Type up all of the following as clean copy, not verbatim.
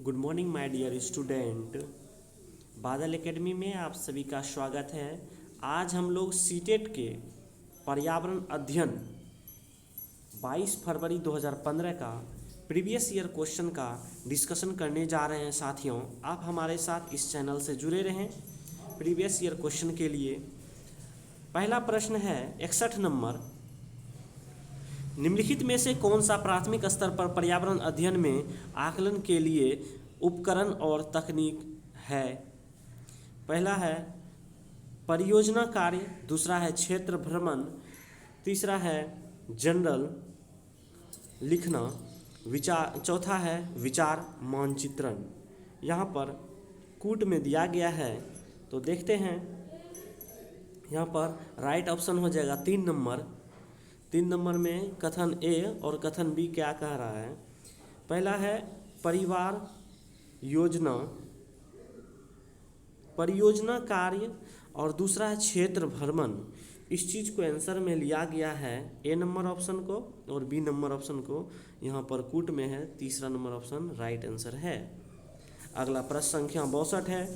Good morning my dear student. Badal academy में आप सभी का स्वागत है। आज हम लोग सीटेट के पर्यावरण अध्ययन 22 फरवरी 2015 का प्रीवियस ईयर क्वेश्चन का डिस्कशन करने जा रहे हैं। साथियों, आप हमारे साथ इस चैनल से जुड़े रहें। प्रीवियस ईयर क्वेश्चन के लिए पहला प्रश्न है 61 नंबर। निम्नलिखित में से कौन सा प्राथमिक स्तर पर पर्यावरण अध्ययन में आकलन के लिए उपकरण और तकनीक है? पहला है परियोजना कार्य, दूसरा है क्षेत्र भ्रमण, तीसरा है जनरल लिखना, विचार, चौथा है विचार मानचित्रण। यहाँ पर कूट में दिया गया है तो देखते हैं। यहाँ पर राइट ऑप्शन हो जाएगा 3 नंबर। 3 नंबर में कथन ए और कथन बी क्या कह रहा है? पहला है परिवार योजना, परियोजना कार्य, और दूसरा है क्षेत्र भ्रमण। इस चीज़ को आंसर में लिया गया है ए नंबर ऑप्शन को और बी नंबर ऑप्शन को। यहाँ पर कूट में है, तीसरा नंबर ऑप्शन राइट आंसर है। अगला प्रश्न संख्या 62 है।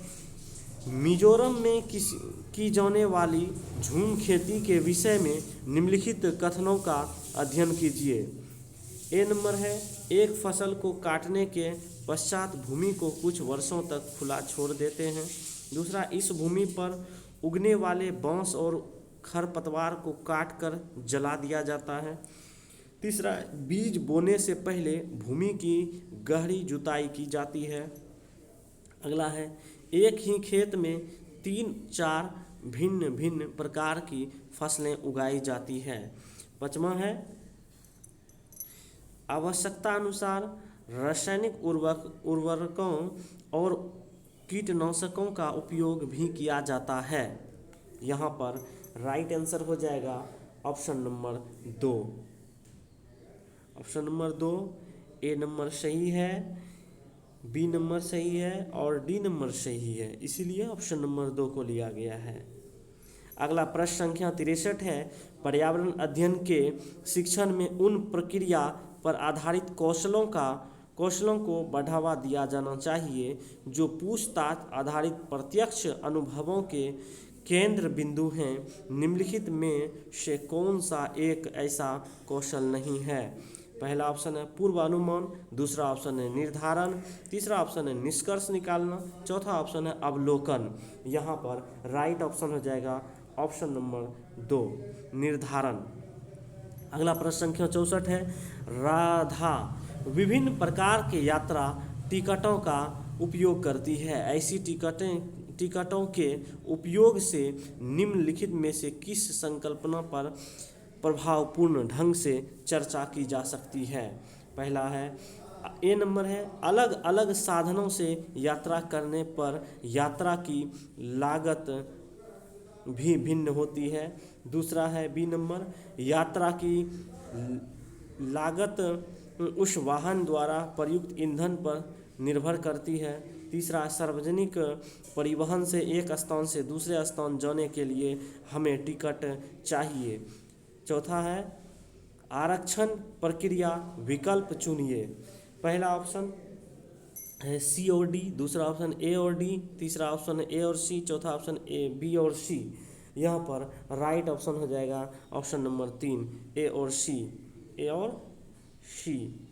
मिजोरम में की जाने वाली झूम खेती के विषय में निम्नलिखित कथनों का अध्ययन कीजिए। ए नंबर है एक फसल को काटने के पश्चात भूमि को कुछ वर्षों तक खुला छोड़ देते हैं। दूसरा, इस भूमि पर उगने वाले बांस और खरपतवार को काटकर जला दिया जाता है। तीसरा, बीज बोने से पहले भूमि की गहरी जुताई की जाती है। अगला है एक ही खेत में 3-4 भिन्न भिन्न प्रकार की फसलें उगाई जाती है। पांचवा है आवश्यकता अनुसार रासायनिक उर्वरकों और कीटनाशकों का उपयोग भी किया जाता है। यहाँ पर राइट आंसर हो जाएगा ऑप्शन नंबर 2। ऑप्शन नंबर 2, ए नंबर सही है, बी नंबर सही है और डी नंबर सही है, इसीलिए ऑप्शन नंबर 2 को लिया गया है। अगला प्रश्न संख्या 63 है। पर्यावरण अध्ययन के शिक्षण में उन प्रक्रिया पर आधारित कौशलों को बढ़ावा दिया जाना चाहिए जो पूछताछ आधारित प्रत्यक्ष अनुभवों के केंद्र बिंदु हैं। निम्नलिखित में से कौन सा एक ऐसा कौशल नहीं है? पहला ऑप्शन है पूर्वानुमान, दूसरा ऑप्शन है निर्धारण, तीसरा ऑप्शन है निष्कर्ष निकालना, चौथा ऑप्शन है अवलोकन। यहाँ पर राइट ऑप्शन हो जाएगा ऑप्शन नंबर 2 निर्धारण। अगला प्रश्न संख्या 64 है। राधा विभिन्न प्रकार के यात्रा टिकटों का उपयोग करती है। ऐसी टिकटों के उपयोग से निम्नलिखित में से किस संकल्पना पर प्रभावपूर्ण ढंग से चर्चा की जा सकती है? पहला है ए नंबर है अलग अलग साधनों से यात्रा करने पर यात्रा की लागत भी भिन्न होती है। दूसरा है बी नंबर यात्रा की लागत उस वाहन द्वारा प्रयुक्त ईंधन पर निर्भर करती है। तीसरा, सार्वजनिक परिवहन से एक स्थान से दूसरे स्थान जाने के लिए हमें टिकट चाहिए। चौथा है आरक्षण प्रक्रिया विकल्प चुनिए। पहला ऑप्शन है सी और डी, दूसरा ऑप्शन ए और डी, तीसरा ऑप्शन है ए और सी, चौथा ऑप्शन ए बी और सी। यहाँ पर राइट ऑप्शन हो जाएगा ऑप्शन नंबर 3 ए और सी, ए और सी।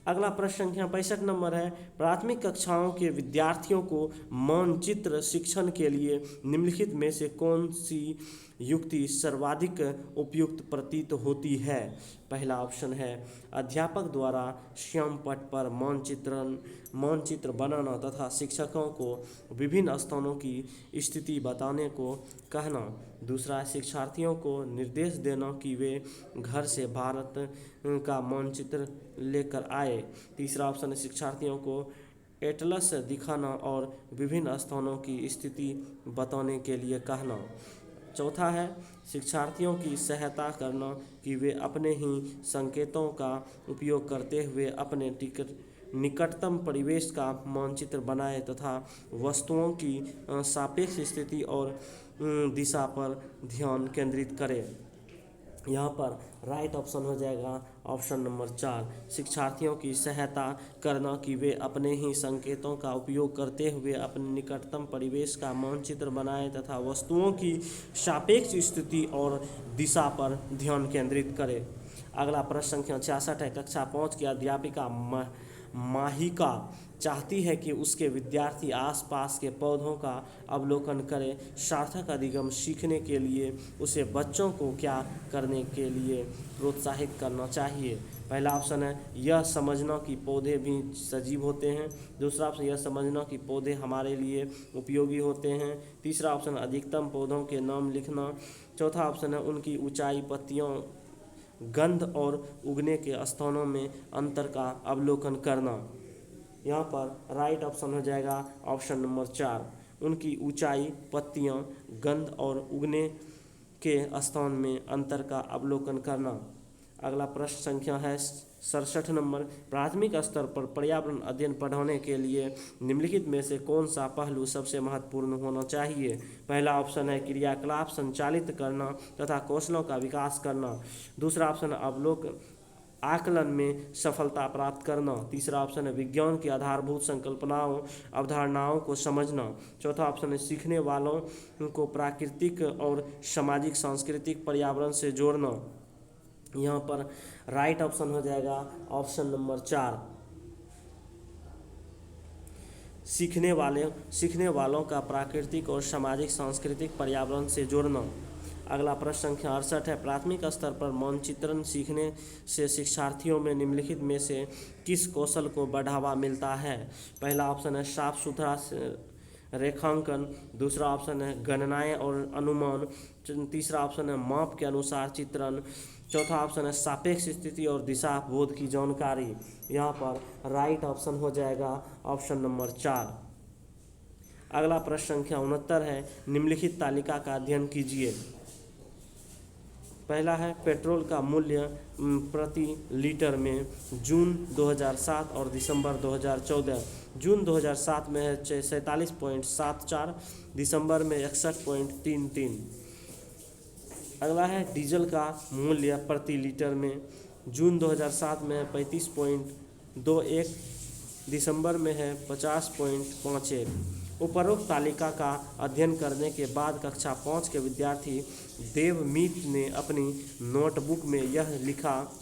अगला प्रश्न संख्या 65 नंबर है। प्राथमिक कक्षाओं के विद्यार्थियों को मानचित्र शिक्षण के लिए निम्नलिखित में से कौन सी युक्ति सर्वाधिक उपयुक्त प्रतीत होती है? पहला ऑप्शन है अध्यापक द्वारा श्याम पट पर मानचित्र बनाना तथा शिक्षकों को विभिन्न स्थानों की स्थिति बताने को कहना। दूसरा, शिक्षार्थियों को निर्देश देना कि वे घर से भारत का मानचित्र लेकर आए। तीसरा ऑप्शन है शिक्षार्थियों को एटलस दिखाना और विभिन्न स्थानों की स्थिति बताने के लिए कहना। चौथा है शिक्षार्थियों की सहायता करना कि वे अपने ही संकेतों का उपयोग करते हुए अपने निकटतम परिवेश का मानचित्र बनाएं तथा वस्तुओं की सापेक्ष स्थिति और दिशा पर ध्यान केंद्रित करें। यहाँ पर राइट ऑप्शन हो जाएगा ऑप्शन नंबर 4, शिक्षार्थियों की सहायता करना कि वे अपने ही संकेतों का उपयोग करते हुए अपने निकटतम परिवेश का मानचित्र बनाएं तथा वस्तुओं की सापेक्ष स्थिति और दिशा पर ध्यान केंद्रित करें। अगला प्रश्न संख्या 66 है। कक्षा 5 की अध्यापिका माहिका चाहती है कि उसके विद्यार्थी आसपास के पौधों का अवलोकन करें। सार्थक अधिगम सीखने के लिए उसे बच्चों को क्या करने के लिए प्रोत्साहित करना चाहिए? पहला ऑप्शन है यह समझना कि पौधे भी सजीव होते हैं। दूसरा ऑप्शन यह समझना कि पौधे हमारे लिए उपयोगी होते हैं। तीसरा ऑप्शन अधिकतम पौधों के नाम लिखना। चौथा ऑप्शन है उनकी ऊंचाई, पत्तियों, गंध और उगने के स्थानों में अंतर का अवलोकन करना। यहाँ पर राइट ऑप्शन हो जाएगा ऑप्शन नंबर 4, उनकी ऊंचाई, पत्तियाँ, गंध और उगने के स्थान में अंतर का अवलोकन करना। अगला प्रश्न संख्या है 67 नंबर। प्राथमिक स्तर पर पर्यावरण अध्ययन पढ़ाने के लिए निम्नलिखित में से कौन सा पहलू सबसे महत्वपूर्ण होना चाहिए? पहला ऑप्शन है क्रियाकलाप संचालित करना तथा कौशलों का विकास करना। दूसरा ऑप्शन आकलन में सफलता प्राप्त करना। तीसरा ऑप्शन है विज्ञान की आधारभूत संकल्पनाओं अवधारणाओं को समझना। चौथा ऑप्शन है सीखने वालों को प्राकृतिक और सामाजिक सांस्कृतिक पर्यावरण से जोड़ना। यहाँ पर राइट ऑप्शन हो जाएगा ऑप्शन नंबर 4, सीखने वालों का प्राकृतिक और सामाजिक सांस्कृतिक पर्यावरण से जोड़ना। अगला प्रश्न संख्या 68 है। प्राथमिक स्तर पर मानचित्रण सीखने से शिक्षार्थियों में निम्नलिखित में से किस कौशल को बढ़ावा मिलता है? पहला ऑप्शन है साफ सुथरा रेखांकन। दूसरा ऑप्शन है गणनाएं और अनुमान। तीसरा ऑप्शन है माप के अनुसार चित्रण। चौथा ऑप्शन है सापेक्ष स्थिति और दिशा बोध की जानकारी। यहाँ पर राइट ऑप्शन हो जाएगा ऑप्शन नंबर 4। अगला प्रश्न संख्या 69 है। निम्नलिखित तालिका का अध्ययन कीजिए। पहला है पेट्रोल का मूल्य प्रति लीटर में जून 2007 और दिसंबर 2014। जून 2007 में है 47.74, दिसंबर में 61.33। अगला है डीजल का मूल्य प्रति लीटर में जून 2007 में है 35.21, दिसंबर में है 50.51। उपरोक्त तालिका का अध्ययन करने के बाद कक्षा 5 के विद्यार्थी देवमीत ने अपनी नोटबुक में यह लिखा।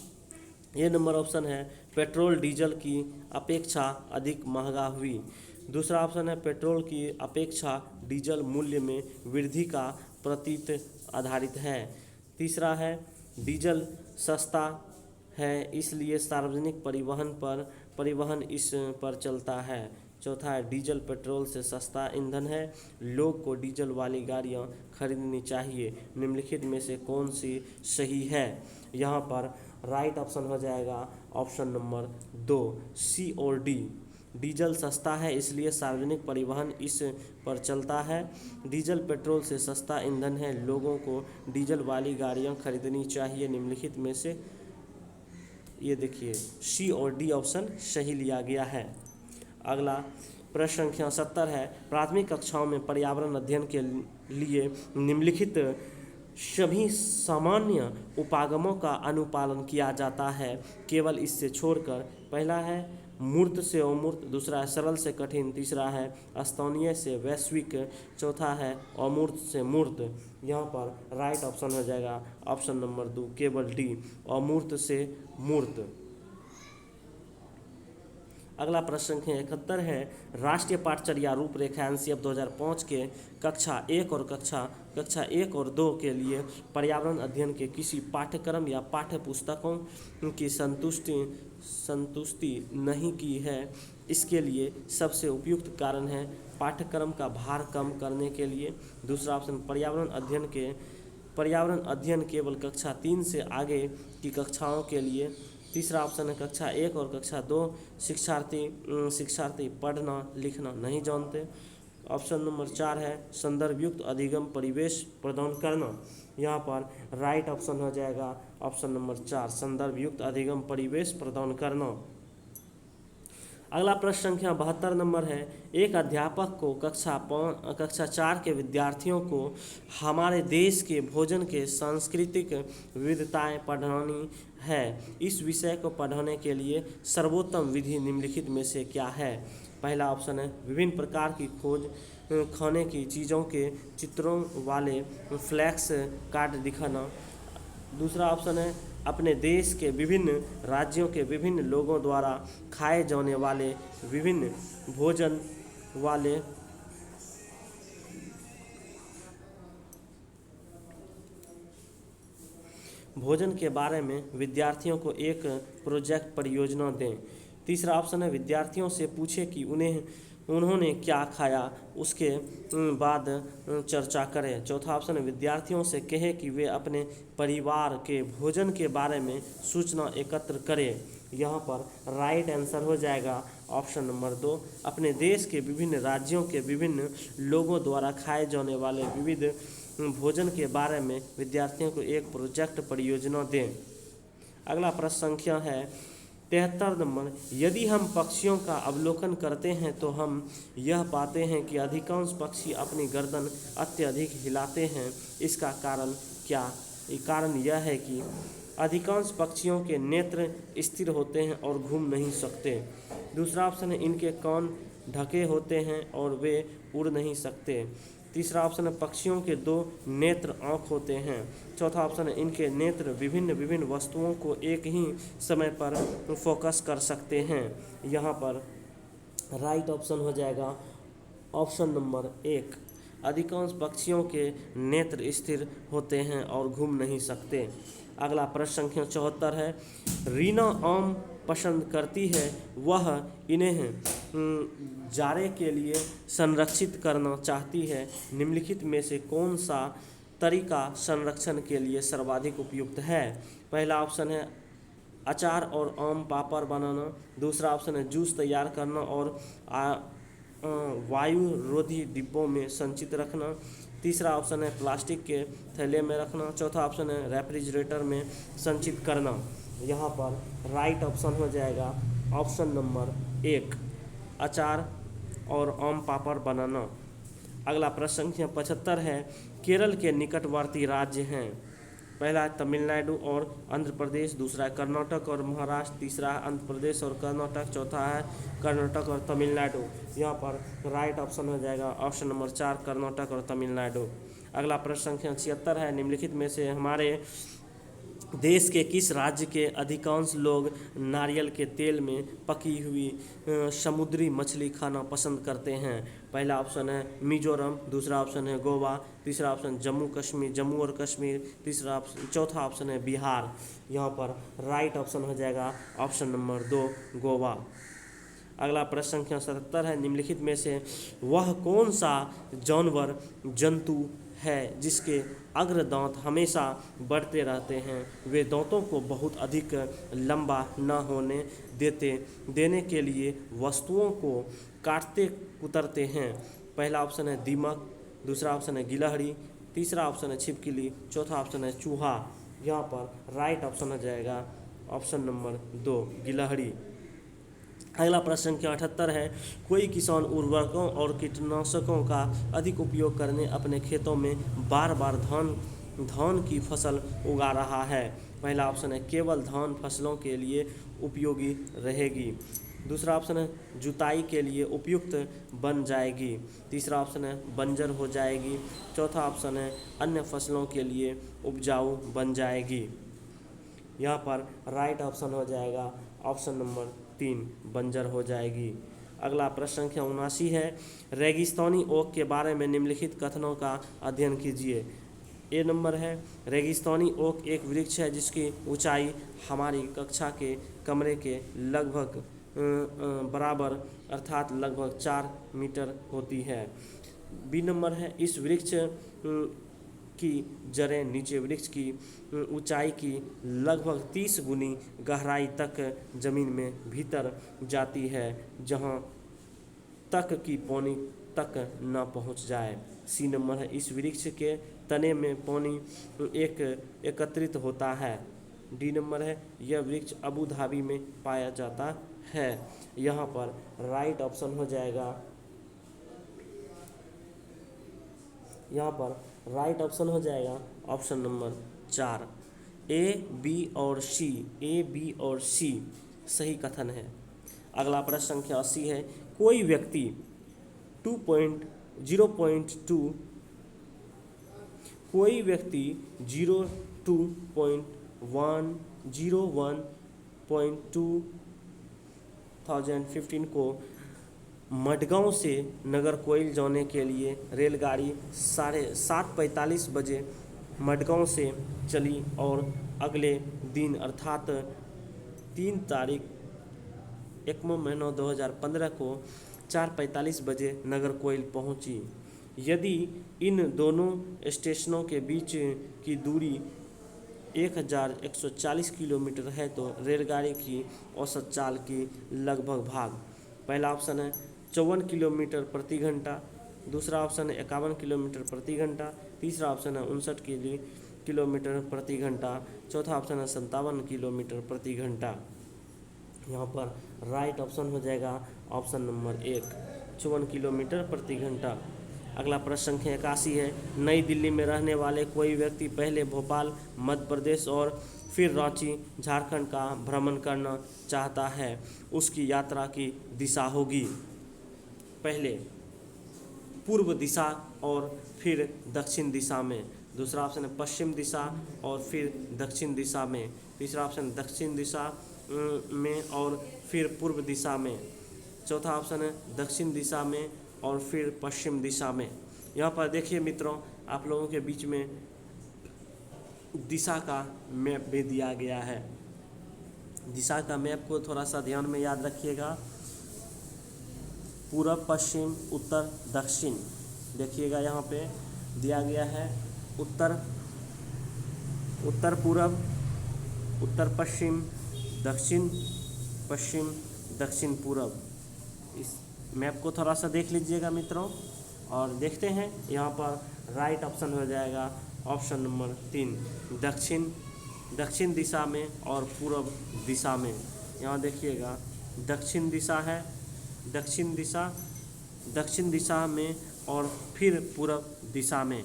ये नंबर ऑप्शन है पेट्रोल डीजल की अपेक्षा अधिक महंगा हुई। दूसरा ऑप्शन है पेट्रोल की अपेक्षा डीजल मूल्य में वृद्धि का प्रतीत आधारित है। तीसरा है डीजल सस्ता है इसलिए सार्वजनिक परिवहन इस पर चलता है। चौथा है डीजल पेट्रोल से सस्ता ईंधन है, लोग को डीजल वाली गाड़ियाँ खरीदनी चाहिए। निम्नलिखित में से कौन सी सही है? यहाँ पर राइट ऑप्शन हो जाएगा ऑप्शन नंबर 2, सी और डी। डीजल सस्ता है इसलिए सार्वजनिक परिवहन इस पर चलता है। डीजल पेट्रोल से सस्ता ईंधन है, लोगों को डीजल वाली गाड़ियाँ खरीदनी चाहिए। निम्नलिखित में से ये देखिए सी और डी ऑप्शन सही लिया गया है। अगला प्रश्न संख्या 70 है। प्राथमिक कक्षाओं में पर्यावरण अध्ययन के लिए निम्नलिखित सभी सामान्य उपागमों का अनुपालन किया जाता है केवल इससे छोड़कर। पहला है मूर्त से अमूर्त, दूसरा है सरल से कठिन, तीसरा है स्थानीय से वैश्विक, चौथा है अमूर्त से मूर्त। यहाँ पर राइट ऑप्शन हो जाएगा ऑप्शन नंबर 2 केवल डी, अमूर्त से मूर्त। अगला प्रश्न संख्या 71 है। राष्ट्रीय पाठचर्या रूपरेखा एनसीएफ 2005 के कक्षा 1 और 2 के लिए पर्यावरण अध्ययन के किसी पाठ्यक्रम या पाठ्य पुस्तकों की संतुष्टि नहीं की है। इसके लिए सबसे उपयुक्त कारण है पाठ्यक्रम का भार कम करने के लिए। दूसरा ऑप्शन पर्यावरण अध्ययन केवल कक्षा 3 से आगे की कक्षाओं के लिए। तीसरा ऑप्शन है कक्षा 1 और कक्षा 2 शिक्षार्थी पढ़ना लिखना नहीं जानते। ऑप्शन नंबर 4 है संदर्भयुक्त अधिगम परिवेश प्रदान करना। यहाँ पर राइट ऑप्शन हो जाएगा ऑप्शन नंबर 4, संदर्भयुक्त अधिगम परिवेश प्रदान करना। अगला प्रश्न संख्या 72 नंबर है। एक अध्यापक को कक्षा 4 के विद्यार्थियों को हमारे देश के भोजन के सांस्कृतिक विविधताएं पढ़ानी है। इस विषय को पढ़ाने के लिए सर्वोत्तम विधि निम्नलिखित में से क्या है? पहला ऑप्शन है विभिन्न प्रकार की खोज खाने की चीज़ों के चित्रों वाले फ्लैक्स कार्ड दिखाना। दूसरा ऑप्शन है अपने देश के विभिन्न राज्यों के विभिन्न लोगों द्वारा खाए जाने वाले विभिन्न भोजन वाले भोजन के बारे में विद्यार्थियों को एक प्रोजेक्ट परियोजना दें। तीसरा ऑप्शन है विद्यार्थियों से पूछे कि उन्होंने क्या खाया, उसके बाद चर्चा करें। चौथा ऑप्शन है विद्यार्थियों से कहे कि वे अपने परिवार के भोजन के बारे में सूचना एकत्र करें। यहाँ पर राइट आंसर हो जाएगा ऑप्शन नंबर 2, अपने देश के विभिन्न राज्यों के विभिन्न लोगों द्वारा खाए जाने वाले विविध भोजन के बारे में विद्यार्थियों को एक प्रोजेक्ट परियोजना दें। अगला प्रश्न संख्या है 73 नंबर। यदि हम पक्षियों का अवलोकन करते हैं तो हम यह पाते हैं कि अधिकांश पक्षी अपनी गर्दन अत्यधिक हिलाते हैं। इसका कारण क्या? कारण यह है कि अधिकांश पक्षियों के नेत्र स्थिर होते हैं और घूम नहीं सकते। दूसरा ऑप्शन है इनके कान ढके होते हैं और वे उड़ नहीं सकते। तीसरा ऑप्शन है पक्षियों के 2 नेत्र आँख होते हैं। चौथा ऑप्शन है इनके नेत्र विभिन्न वस्तुओं को एक ही समय पर फोकस कर सकते हैं। यहाँ पर राइट ऑप्शन हो जाएगा ऑप्शन नंबर 1, अधिकांश पक्षियों के नेत्र स्थिर होते हैं और घूम नहीं सकते। अगला प्रश्न संख्या 74 है। रीना आम पसंद करती है, वह इन्हें जाड़े के लिए संरक्षित करना चाहती है। निम्नलिखित में से कौन सा तरीका संरक्षण के लिए सर्वाधिक उपयुक्त है? पहला ऑप्शन है अचार और आम पापड़ बनाना। दूसरा ऑप्शन है जूस तैयार करना और वायु रोधी डिब्बों में संचित रखना। तीसरा ऑप्शन है प्लास्टिक के थैले में रखना। चौथा ऑप्शन है रेफ्रिजरेटर में संचित करना। यहाँ पर राइट ऑप्शन हो जाएगा ऑप्शन नंबर 1, अचार और आम पापड़ बनाना। अगला प्रश्न संख्या 75 है। केरल के निकटवर्ती राज्य हैं। पहला है तमिलनाडु और आंध्र प्रदेश, दूसरा है कर्नाटक और महाराष्ट्र, तीसरा है आंध्र प्रदेश और कर्नाटक, चौथा है कर्नाटक और तमिलनाडु। यहाँ पर राइट ऑप्शन हो जाएगा ऑप्शन नंबर 4, कर्नाटक और तमिलनाडु। अगला प्रश्न संख्या 76 है। निम्नलिखित में से हमारे देश के किस राज्य के अधिकांश लोग नारियल के तेल में पकी हुई समुद्री मछली खाना पसंद करते हैं? पहला ऑप्शन है मिजोरम, दूसरा ऑप्शन है गोवा, तीसरा ऑप्शन जम्मू और कश्मीर, चौथा ऑप्शन है बिहार। यहाँ पर राइट ऑप्शन हो जाएगा ऑप्शन नंबर 2, गोवा। अगला प्रश्न संख्या 77 है। निम्नलिखित में से वह कौन सा जंतु है जिसके अग्र दांत हमेशा बढ़ते रहते हैं? वे दांतों को बहुत अधिक लंबा न होने देने के लिए वस्तुओं को काटते कुतरते हैं। पहला ऑप्शन है दीमक, दूसरा ऑप्शन है गिलहरी, तीसरा ऑप्शन है छिपकली, चौथा ऑप्शन है चूहा। यहाँ पर राइट ऑप्शन हो जाएगा ऑप्शन नंबर 2, गिलहरी। अगला प्रश्न संख्या 78 है। कोई किसान उर्वरकों और कीटनाशकों का अधिक उपयोग करने अपने खेतों में बार बार धान की फसल उगा रहा है। पहला ऑप्शन है केवल धान फसलों के लिए उपयोगी रहेगी। दूसरा ऑप्शन है जुताई के लिए उपयुक्त बन जाएगी। तीसरा ऑप्शन है बंजर हो जाएगी। चौथा ऑप्शन है अन्य फसलों के लिए उपजाऊ बन जाएगी। यहाँ पर राइट ऑप्शन हो जाएगा ऑप्शन नंबर 3, बंजर हो जाएगी। अगला प्रश्न संख्या 79 है। रेगिस्तानी ओक के बारे में निम्नलिखित कथनों का अध्ययन कीजिए। ए नंबर है रेगिस्तानी ओक एक वृक्ष है जिसकी ऊंचाई हमारी कक्षा के कमरे के लगभग बराबर अर्थात लगभग 4 मीटर होती है। बी नंबर है इस वृक्ष की जड़ें नीचे वृक्ष की ऊंचाई की लगभग 30 गुनी गहराई तक जमीन में भीतर जाती है, जहां तक कि पानी तक न पहुंच जाए। सी नंबर है इस वृक्ष के तने में पानी एकत्रित होता है। डी नंबर है यह वृक्ष अबू धाबी में पाया जाता है। यहाँ पर राइट ऑप्शन हो जाएगा, यहाँ पर राइट ऑप्शन हो जाएगा ऑप्शन नंबर 4। ए बी और सी, ए बी और सी सही कथन है। अगला प्रश्न संख्या 80 है, कोई व्यक्ति 0.2 कोई व्यक्ति 02.101.2015 को मडगांव से नागरकोइल जाने के लिए रेलगाड़ी 7:45 बजे मडगांव से चली और अगले दिन अर्थात 3 तारीख 1वां महीना 2015 को 4:45 बजे नागरकोइल पहुंची। यदि इन दोनों स्टेशनों के बीच की दूरी 1140 किलोमीटर है तो रेलगाड़ी की औसत चाल की लगभग भाग। पहला ऑप्शन है 54 किलोमीटर प्रति घंटा, दूसरा ऑप्शन है 51 किलोमीटर प्रति घंटा, तीसरा ऑप्शन है 59 किलोमीटर प्रति घंटा, चौथा ऑप्शन है 57 किलोमीटर प्रति घंटा। यहाँ पर राइट ऑप्शन हो जाएगा ऑप्शन नंबर 1, 54 किलोमीटर प्रति घंटा। अगला प्रश्न संख्या 81 है, नई दिल्ली में रहने वाले कोई व्यक्ति पहले भोपाल मध्य प्रदेश और फिर रांची झारखंड का भ्रमण करना चाहता है, उसकी यात्रा की दिशा होगी पहले पूर्व दिशा और फिर दक्षिण दिशा में, दूसरा ऑप्शन है पश्चिम दिशा और फिर दक्षिण दिशा में, तीसरा ऑप्शन दक्षिण दिशा में और फिर पूर्व दिशा में, चौथा ऑप्शन है दक्षिण दिशा में और फिर पश्चिम दिशा में। यहाँ पर देखिए मित्रों, आप लोगों के बीच में दिशा का मैप भी दिया गया है। दिशा का मैप को थोड़ा सा ध्यान में याद रखिएगा। पूरब पश्चिम उत्तर दक्षिण, देखिएगा यहाँ पे दिया गया है उत्तर पूरब, उत्तर पश्चिम, दक्षिण पश्चिम, दक्षिण पूरब। इस मैप को थोड़ा सा देख लीजिएगा मित्रों और देखते हैं यहाँ पर राइट ऑप्शन हो जाएगा ऑप्शन नंबर 3, दक्षिण दिशा में और पूर्व दिशा में। यहाँ देखिएगा दक्षिण दिशा है, दक्षिण दिशा में और फिर पूर्व दिशा में।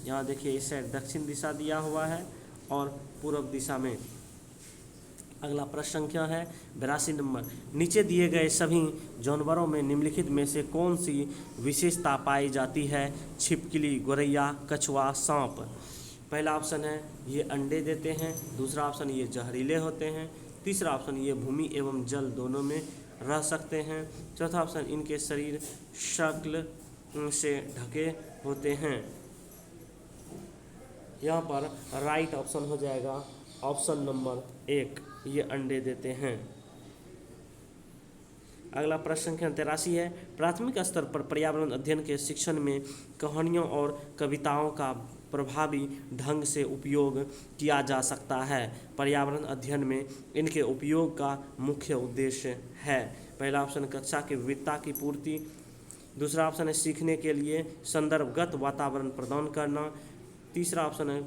यहाँ देखिए इस साइड दक्षिण दिशा दिया हुआ है और पूर्व दिशा में। अगला प्रश्न संख्या है 82 नंबर, नीचे दिए गए सभी जानवरों में निम्नलिखित में से कौन सी विशेषता पाई जाती है? छिपकली, गोरैया, कछुआ, सांप। पहला ऑप्शन है ये अंडे देते हैं, दूसरा ऑप्शन ये जहरीले होते हैं, तीसरा ऑप्शन ये भूमि एवं जल दोनों में रह सकते हैं, चौथा ऑप्शन इनके शरीर शक्ल से ढके होते हैं। यहाँ पर राइट ऑप्शन हो जाएगा ऑप्शन नंबर 1, ये अंडे देते हैं। अगला प्रश्न संख्या 83 है, प्राथमिक स्तर पर पर्यावरण अध्ययन के शिक्षण में कहानियों और कविताओं का प्रभावी ढंग से उपयोग किया जा सकता है। पर्यावरण अध्ययन में इनके उपयोग का मुख्य उद्देश्य है। पहला ऑप्शन कक्षा की विविधता की पूर्ति, दूसरा ऑप्शन है सीखने के लिए संदर्भगत वातावरण प्रदान करना, तीसरा ऑप्शन है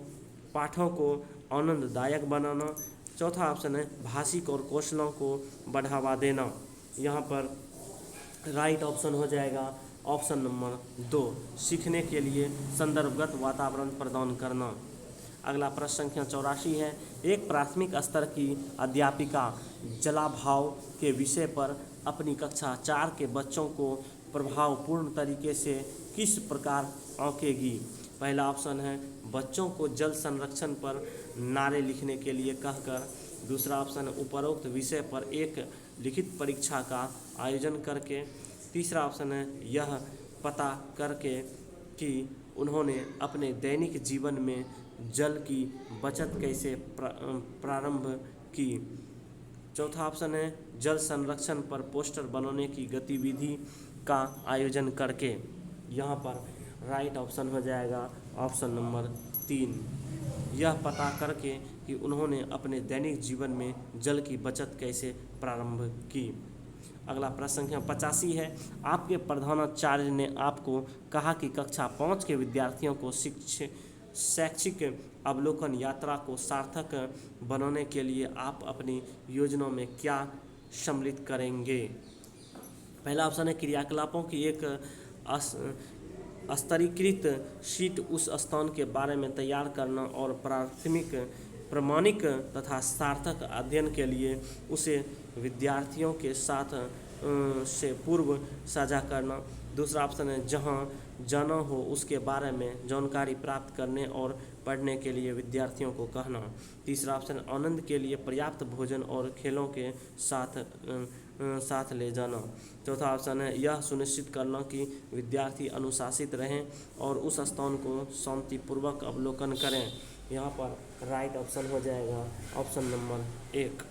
पाठों को आनंददायक बनाना, चौथा ऑप्शन है भाषिक और कौशलों को बढ़ावा देना। यहाँ पर राइट ऑप्शन हो जाएगा ऑप्शन नंबर 2, सीखने के लिए संदर्भगत वातावरण प्रदान करना। अगला प्रश्न संख्या 84 है, एक प्राथमिक स्तर की अध्यापिका जलाभाव के विषय पर अपनी कक्षा 4 के बच्चों को प्रभावपूर्ण तरीके से किस प्रकार आंकेगी? पहला ऑप्शन है बच्चों को जल संरक्षण पर नारे लिखने के लिए कहकर, दूसरा ऑप्शन है उपरोक्त विषय पर एक लिखित परीक्षा का आयोजन करके, तीसरा ऑप्शन है यह पता करके कि उन्होंने अपने दैनिक जीवन में जल की बचत कैसे प्रारंभ की, चौथा ऑप्शन है जल संरक्षण पर पोस्टर बनाने की गतिविधि का आयोजन करके। यहाँ पर राइट ऑप्शन हो जाएगा ऑप्शन नंबर 3, यह पता करके कि उन्होंने अपने दैनिक जीवन में जल की बचत कैसे प्रारंभ की। अगला प्रश्न संख्या 85 है, आपके प्रधानाचार्य ने आपको कहा कि कक्षा 5 के विद्यार्थियों को शैक्षिक अवलोकन यात्रा को सार्थक बनाने के लिए आप अपनी योजनाओं में क्या सम्मिलित करेंगे? पहला ऑप्शन है क्रियाकलापों की एक स्तरीकृत शीट उस स्थान के बारे में तैयार करना और प्रामाणिक तथा सार्थक अध्ययन के लिए उसे विद्यार्थियों के साथ से पूर्व साझा करना। दूसरा ऑप्शन है जहां जाना हो उसके बारे में जानकारी प्राप्त करने और पढ़ने के लिए विद्यार्थियों को कहना। तीसरा ऑप्शन आनंद के लिए पर्याप्त भोजन और खेलों के साथ ले जाना। चौथा ऑप्शन है यह सुनिश्चित करना कि विद्यार्थी अनुशासित रहें और उस स्थान को शांतिपूर्वक अवलोकन करें। यहाँ पर राइट ऑप्शन हो जाएगा ऑप्शन नंबर 1।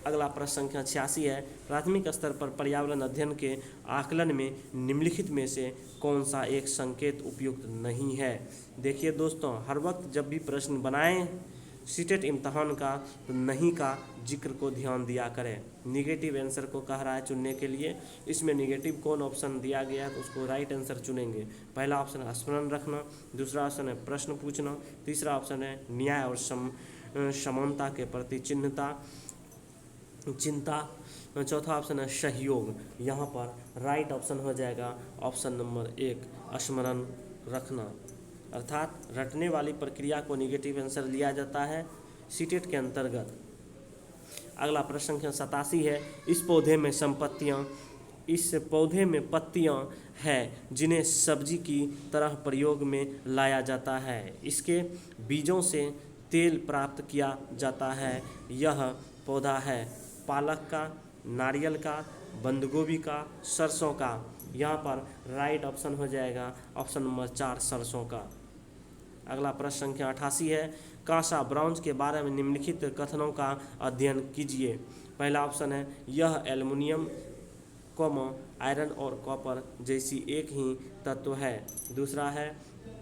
अगला प्रश्न संख्या 86 है, प्राथमिक स्तर पर पर्यावरण अध्ययन के आकलन में निम्नलिखित में से कौन सा एक संकेत उपयुक्त नहीं है? देखिए दोस्तों, हर वक्त जब भी प्रश्न बनाएं सीटेट इम्तहान का तो नहीं का जिक्र को ध्यान दिया करें। निगेटिव आंसर को कह रहा है चुनने के लिए, इसमें निगेटिव कौन ऑप्शन दिया गया है तो उसको राइट आंसर चुनेंगे। पहला ऑप्शन है स्मरण रखना, दूसरा ऑप्शन है प्रश्न पूछना, तीसरा ऑप्शन है न्याय और समानता के प्रति चिंता, चौथा ऑप्शन है सहयोग। यहाँ पर राइट ऑप्शन हो जाएगा ऑप्शन नंबर 1 स्मरण रखना, अर्थात रटने वाली प्रक्रिया को निगेटिव आंसर लिया जाता है सीटेट के अंतर्गत। अगला प्रश्न संख्या 87 है, इस पौधे में पत्तियां हैं जिन्हें सब्जी की तरह प्रयोग में लाया जाता है। इसके बीजों से तेल प्राप्त किया जाता है। यह पौधा है पालक का, नारियल का, बंद गोभी का, सरसों का। यहाँ पर राइट ऑप्शन हो जाएगा ऑप्शन नंबर 4 सरसों का। अगला प्रश्न संख्या 88 है, कांसा ब्रॉन्ज के बारे में निम्नलिखित कथनों का अध्ययन कीजिए। पहला ऑप्शन है यह एल्युमिनियम, आयरन और कॉपर जैसी एक ही तत्व है। दूसरा है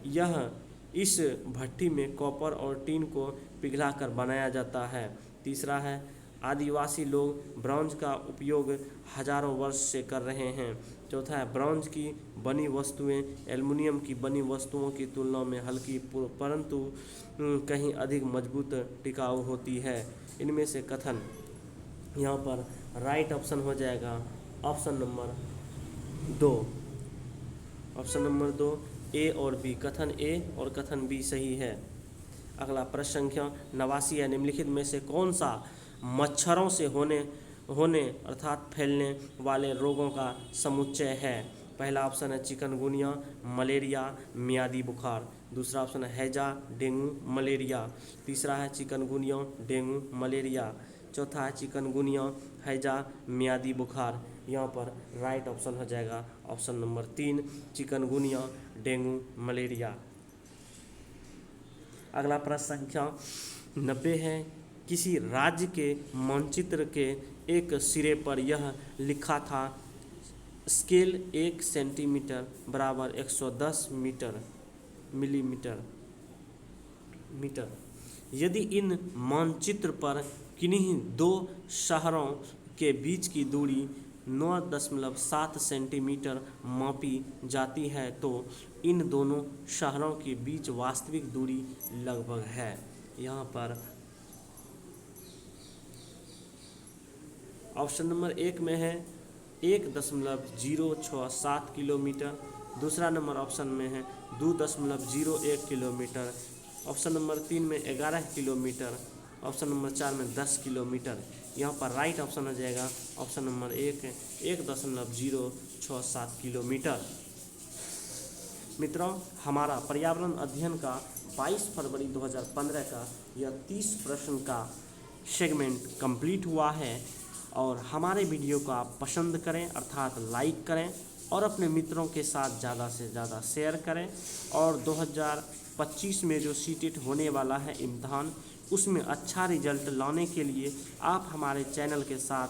यह इस भट्टी में कॉपर और टीन को पिघलाकर बनाया जाता है। तीसरा है आदिवासी लोग ब्रॉन्ज का उपयोग हजारों वर्ष से कर रहे हैं। चौथा है ब्रॉन्ज की बनी वस्तुएं एल्युमिनियम की बनी वस्तुओं की तुलना में हल्की परंतु कहीं अधिक मजबूत टिकाऊ होती है। इनमें से कथन यहाँ पर राइट ऑप्शन हो जाएगा ऑप्शन नंबर 2। ऑप्शन नंबर 2 ए और बी, कथन ए और कथन बी सही है। अगला प्रश्न संख्या 89 है, निम्नलिखित में से कौन सा मच्छरों से होने अर्थात फैलने वाले रोगों का समुच्चय है? पहला ऑप्शन है चिकनगुनिया, मलेरिया, मियादी बुखार। दूसरा ऑप्शन है हैजा, डेंगू, मलेरिया। तीसरा है चिकनगुनिया, डेंगू, मलेरिया। चौथा है चिकनगुनिया, हैजा, मियादी बुखार। यहाँ पर राइट ऑप्शन हो जाएगा option number 3 chikungunya, dengue, malaria. अगला प्रश्न संख्या 90 है, किसी राज्य के मानचित्र के एक सिरे पर यह लिखा था स्केल 1 सेंटीमीटर बराबर 110 मिलीमीटर। यदि इन मानचित्र पर किन्हीं दो शहरों के बीच की दूरी 9.7 सेंटीमीटर मापी जाती है तो इन दोनों शहरों के बीच वास्तविक दूरी लगभग है। यहाँ पर ऑप्शन नंबर 1 में है 1.067 किलोमीटर। दूसरा नंबर ऑप्शन में है 2.01 किलोमीटर। ऑप्शन नंबर 3 में 11 किलोमीटर। ऑप्शन नंबर 4 में 10 किलोमीटर। यहाँ पर राइट ऑप्शन हो जाएगा ऑप्शन नंबर 1 1.067 किलोमीटर। मित्रों, हमारा पर्यावरण अध्ययन का 22 फरवरी 2015 का यह 30 प्रश्न का सेगमेंट कंप्लीट हुआ है और हमारे वीडियो को आप पसंद करें अर्थात लाइक करें और अपने मित्रों के साथ ज़्यादा से ज़्यादा शेयर करें। और 2025 में जो सीटेट होने वाला है इम्तहान, उसमें अच्छा रिजल्ट लाने के लिए आप हमारे चैनल के साथ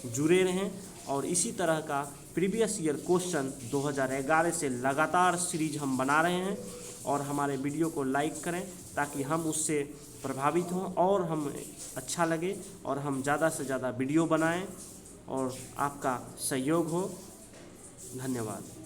जुड़े रहें और इसी तरह का प्रीवियस ईयर क्वेश्चन 2011 से लगातार सीरीज हम बना रहे हैं। और हमारे वीडियो को लाइक करें ताकि हम उससे प्रभावित हों और हम अच्छा लगे और हम ज़्यादा से ज़्यादा वीडियो बनाएं और आपका सहयोग हो। धन्यवाद।